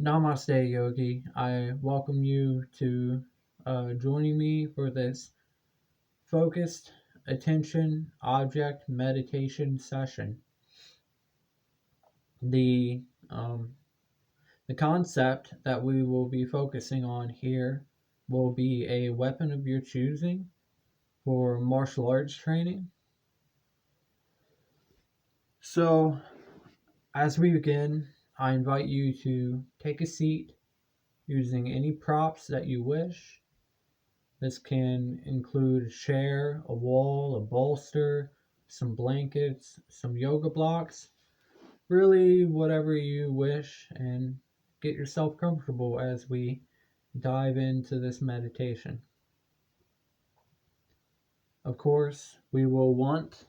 Namaste, Yogi. I welcome you to joining me for this focused attention object meditation session. The um, the concept that we will be focusing on here will be a weapon of your choosing for martial arts training. So, as we begin, I invite you to take a seat using any props that you wish. This can include a chair, a wall, a bolster, some blankets, some yoga blocks, really whatever you wish, and get yourself comfortable as we dive into this meditation. Of course, we will want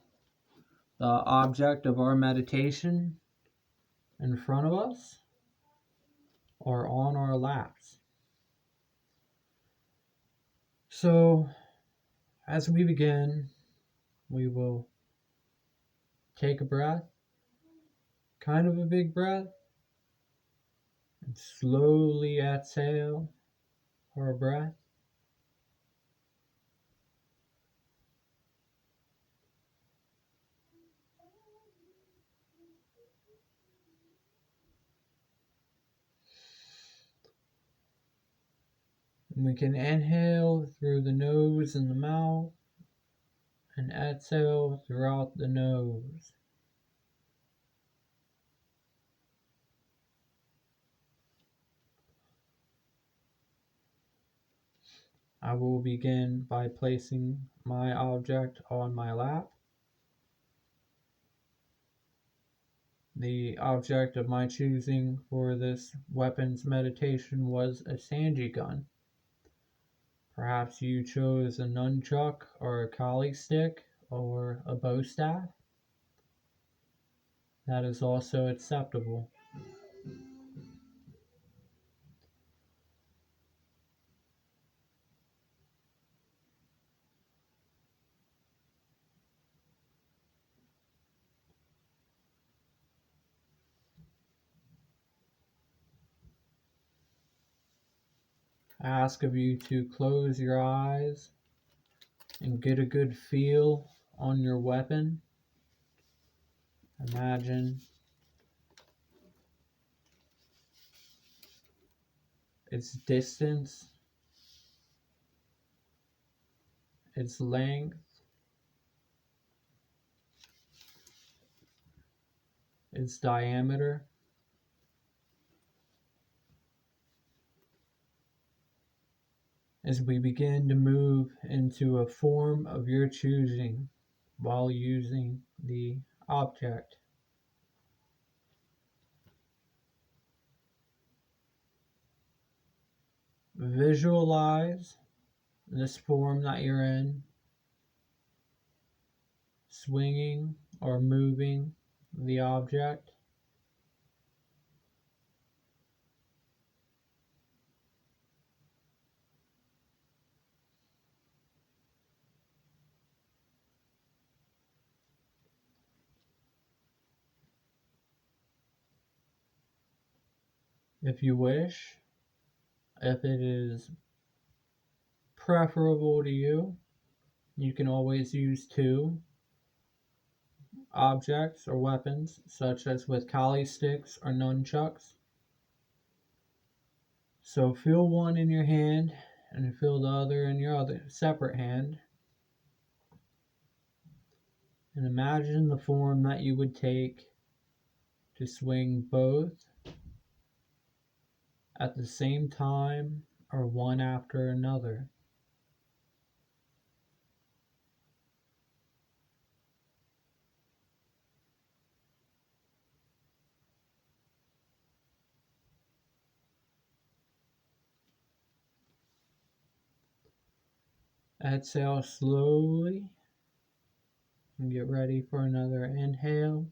the object of our meditation in front of us or on our laps. So, as we begin, we will take a breath, kind of a big breath, and slowly exhale our breath. And we can inhale through the nose and the mouth and exhale throughout the nose. I will begin by placing my object on my lap. The object of my choosing for this weapons meditation was a Sanji gun. Perhaps you chose a nunchuck or a kali stick or a bow staff. That is also acceptable. I ask of you to close your eyes and get a good feel on your weapon. Imagine its distance, its length, its diameter. As we begin to move into a form of your choosing while using the object. Visualize this form that you're in, swinging or moving the object. If you wish, if it is preferable to you, you can always use two objects or weapons, such as with kali sticks or nunchucks. So feel one in your hand and feel the other in your other separate hand. And imagine the form that you would take to swing both at the same time or one after another. Exhale slowly and get ready for another inhale.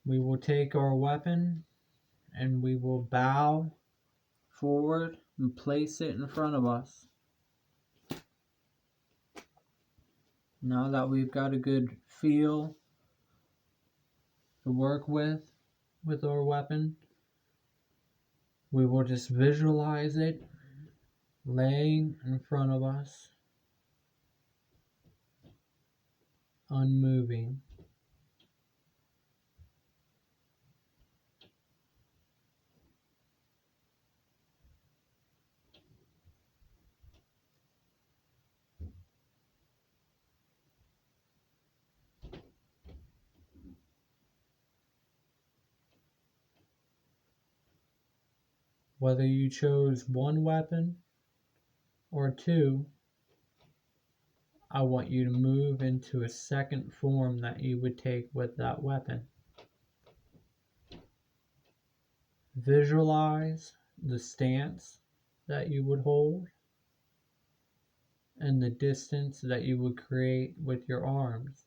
We will take our weapon and we will bow forward and place it in front of us. Now that we've got a good feel to work with our weapon. We will just visualize it laying in front of us, unmoving. Whether you chose one weapon or two, I want you to move into a second form that you would take with that weapon. Visualize the stance that you would hold and the distance that you would create with your arms,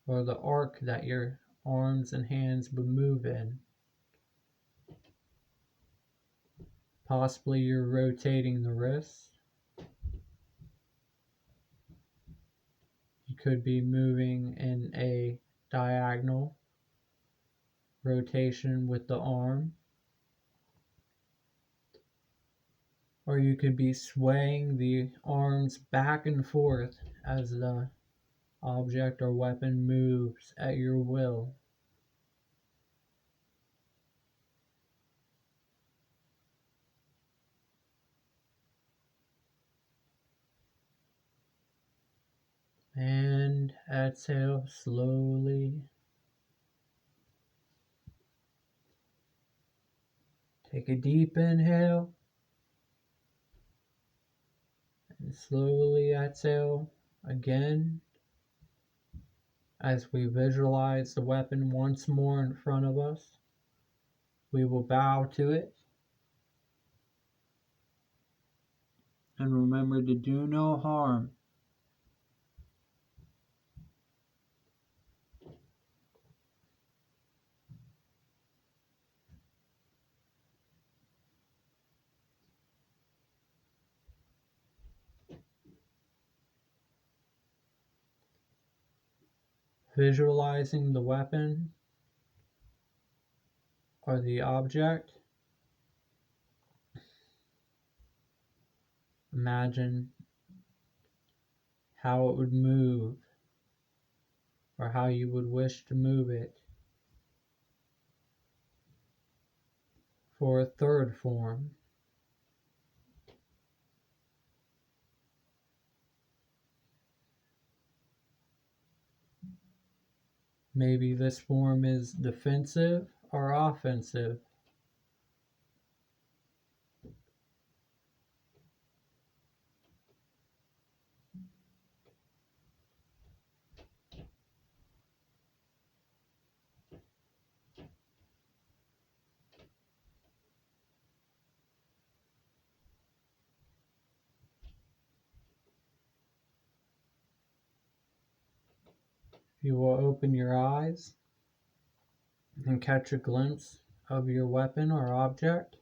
or the arc that your arms and hands would move in. Possibly you're rotating the wrist. You could be moving in a diagonal rotation with the arm. Or you could be swaying the arms back and forth as the object or weapon moves at your will. And exhale slowly. Take a deep inhale and slowly exhale again as we visualize the weapon once more in front of us. We will bow to it and remember to do no harm. Visualizing the weapon or the object. Imagine how it would move or how you would wish to move it. For a third form, maybe this form is defensive or offensive. You will open your eyes and catch a glimpse of your weapon or object.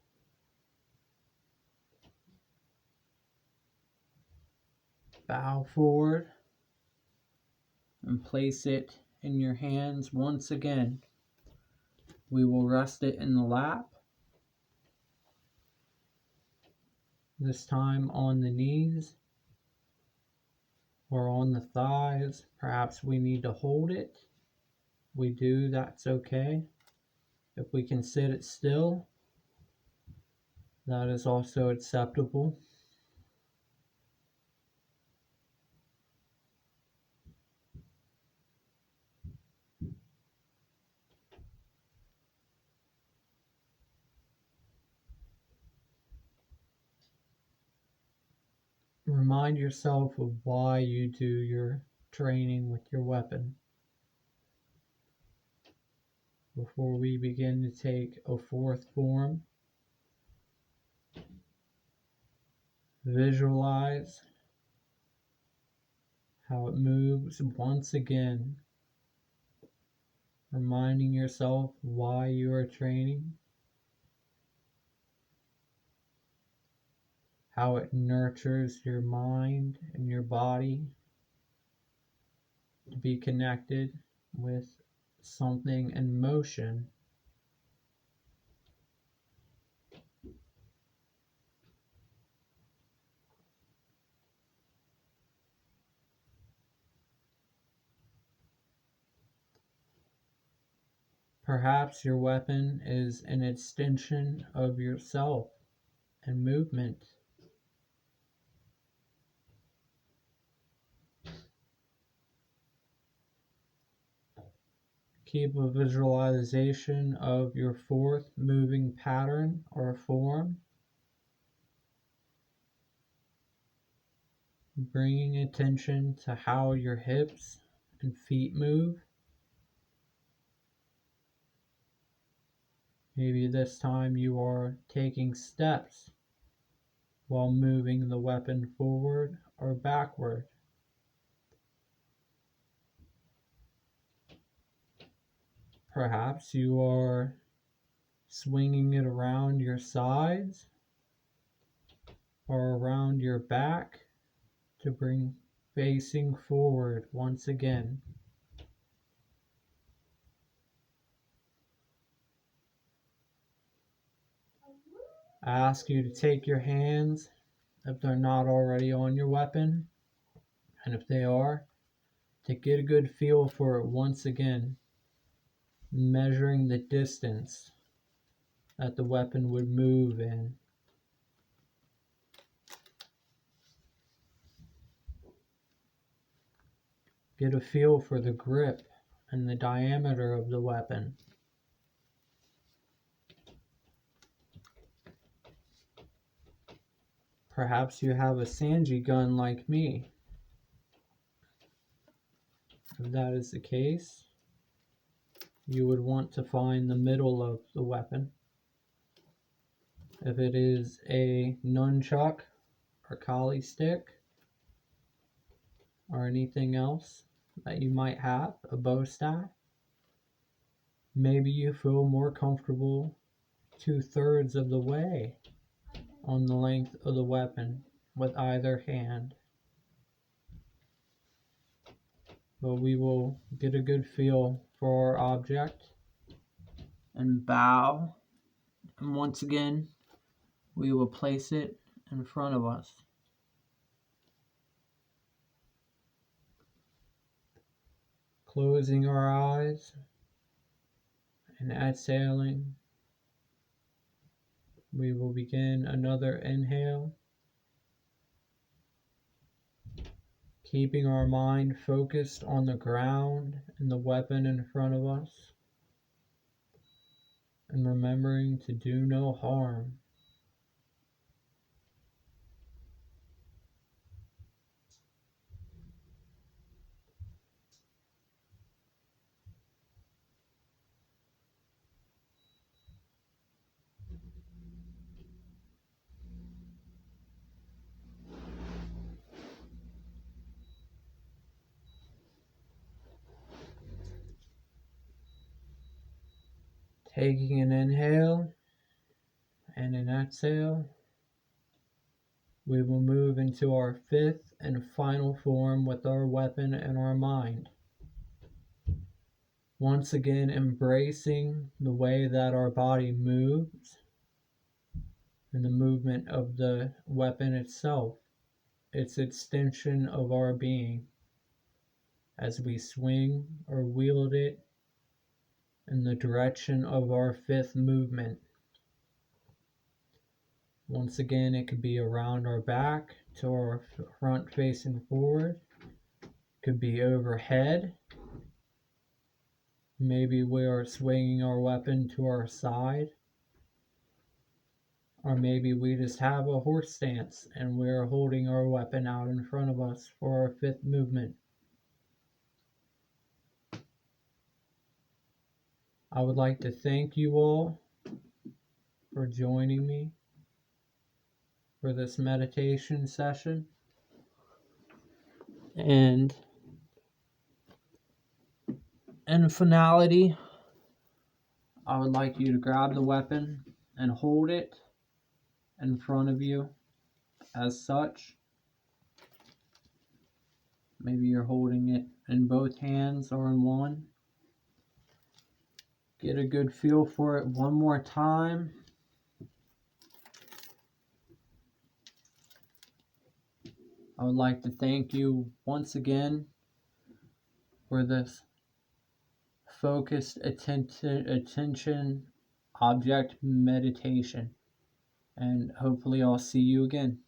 Bow forward and place it in your hands once again. We will rest it in the lap, this time on the knees or on the thighs. Perhaps we need to hold it. We do, that's okay. If we can sit it still, that is also acceptable. Remind yourself of why you do your training with your weapon before we begin to take a fourth form. Visualize how it moves once again, reminding yourself why you are training, how it nurtures your mind and your body to be connected with something in motion. Perhaps your weapon is an extension of yourself and movement. Keep a visualization of your fourth moving pattern or form, bringing attention to how your hips and feet move. Maybe this time you are taking steps while moving the weapon forward or backward. Perhaps you are swinging it around your sides or around your back to bring facing forward once again. I ask you to take your hands, if they're not already on your weapon, and if they are, to get a good feel for it once again, measuring the distance that the weapon would move in. Get a feel for the grip and the diameter of the weapon. Perhaps you have a Sanji gun like me. If that is the case, you would want to find the middle of the weapon. If it is a nunchuck or kali stick or anything else that you might have, a bow staff, maybe you feel more comfortable 2/3 of the way on the length of the weapon with either hand. But we will get a good feel for our object and bow, and once again we will place it in front of us. Closing our eyes and exhaling, we will begin another inhale, keeping our mind focused on the ground and the weapon in front of us, and remembering to do no harm. Taking an inhale and an exhale, we will move into our fifth and final form with our weapon and our mind. Once again, embracing the way that our body moves and the movement of the weapon itself, its extension of our being, as we swing or wield it in the direction of our fifth movement. Once again, it could be around our back to our front facing forward. It could be overhead. Maybe we are swinging our weapon to our side. Or maybe we just have a horse stance and we're holding our weapon out in front of us for our fifth movement. I would like to thank you all for joining me for this meditation session. And in finality, I would like you to grab the weapon and hold it in front of you as such. Maybe you're holding it in both hands or in one. get a good feel for it one more time. I would like to thank you once again for this focused attention object meditation, and hopefully I'll see you again.